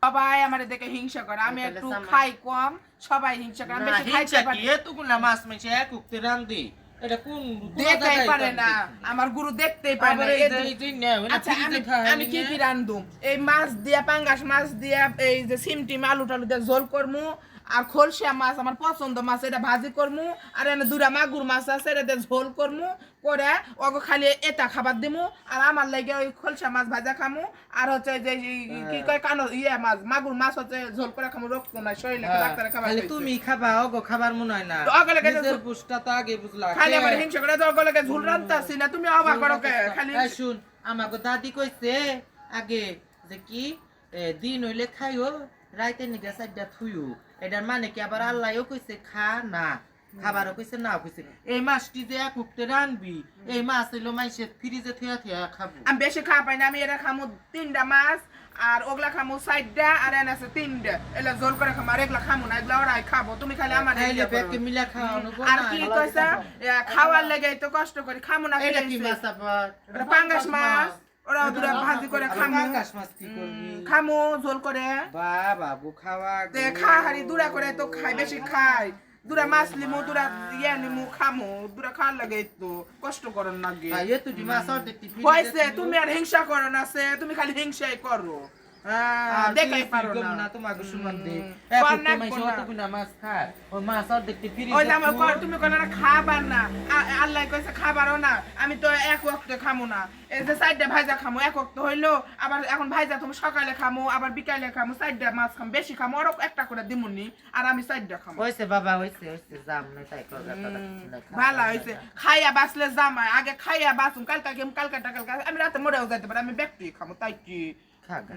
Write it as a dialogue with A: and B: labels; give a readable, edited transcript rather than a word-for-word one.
A: সবাই আমার দেখে হিংসা করে আমি একটু খাই কম সবাই হিংসা করে আমি বেশি খাইতে পারি
B: না এতগুলা মাছ মাইছে এক উক্তে রান্ধি এটা কোন
A: দেখতেই পারে না আমার গুরু দেখতেই পারে না আচ্ছা আমি কি কি রান্ধুম এই মাছ দিয়া পাঙ্গাস মাছ দিয়া এই যে সিমটি আলু টালু দিয়ে ঝোল করমু আর খলসা মাছ আমার পছন্দ মাছ এটা ভাজি করমু আর এনে দুরা মাগুর মাছ আছে এটা দিয়ে ঝোল করমু করে ওগো খালি এটা খাবার দিমু আর আমার লাগে ওই খলসা মাছ ভাজা খামু আর হচ্ছে যে কি কয় কানো মাছ মাগুর মাছ হচ্ছে ঝোল করে খামু রক্ত নাই শরীরে ডাক্তারে খাবার
B: খালি তুমি খাবা ওগো খাবার মনে হয় না নিজের পুষ্টা তো আগে বুঝলা
A: খালি আমার হিংসা করে তো ওগো লাগে ঝোল রান্তাছি না তুমি অবাক করো খালি
B: শুন আমাগো দাদি কইছে আগে যে কি দিন হইলে খাইও রাইতে নিগে সাইডটা থুইও এটার মানে কি আবার আল্লাহও কইছে খা না খাবারও কইছে না কইছে এই মাছটি যে এক উক্তে রানবি এই মাছ হইলো মাইসে ফ্রিজে থিয়া থিয়া খাবো
A: আমি বেশি খাওয়া পাই না আমি এটা খামু 3টা মাছ আর ওগলা খামু 4টা আর এনে আছে 3টা এলা জোল করে খামু আর এগুলা খামু না এগুলা ওরাই খাবো তুমি খালি আমার
B: খাইলে পেটে মিলা খাওয়ানো গো
A: আর কি কইছা খাওয়ার লাগেই তো কষ্ট করি খামু না
B: এটা কি মাছ আবার
A: এটা পাঙ্গাস মাছ ওরা দুরা ভাজি করে খামু
B: পাঙ্গাস মাছ কি করবি
A: খামু ঝোল করে
B: বাবু খাওয়া
A: তে খা হারি দুরা করে তো খাই বেশি খাই দুরা মাছ লিমু দুরা লিমু খামু দুরা খাওয়ার লাগে তো কষ্ট করন লাগে
B: এ তুই মাছ আর দেখতে
A: হইছে তুমি আর হিংসা করো না সে তুমি খালি হিংসাই করো দেখাই পারো না
B: তোমাকে সুমান দে মাছ খায় ওই মাছ আর দেখতে ফিরি
A: ওই আমার কর তুমি কোন না খাবার না আল্লাহ কইছে খাবারও না আমি তো এক ওয়াক্তে খামু না এই যে 4টা ভাজা খামু এক ওয়াক্ত হইলো আবার এখন ভাজা তুমি সকালে খামু আবার বিকালে খামু 4টা মাছ খামু বেশি খামু আর একটা করে দিমুনি আর আমি 4টা খামু
B: হইছে বাবা হইছে জাম না তাই কর
A: ভালো হইছে খাইয়া বাসলে জামাই আগে খাইয়া বাসুম কালকা টাকাল আমি রাতে মরেও যাইতে পারি আমি ব্যক্তি খামু তাই কি
B: খাগা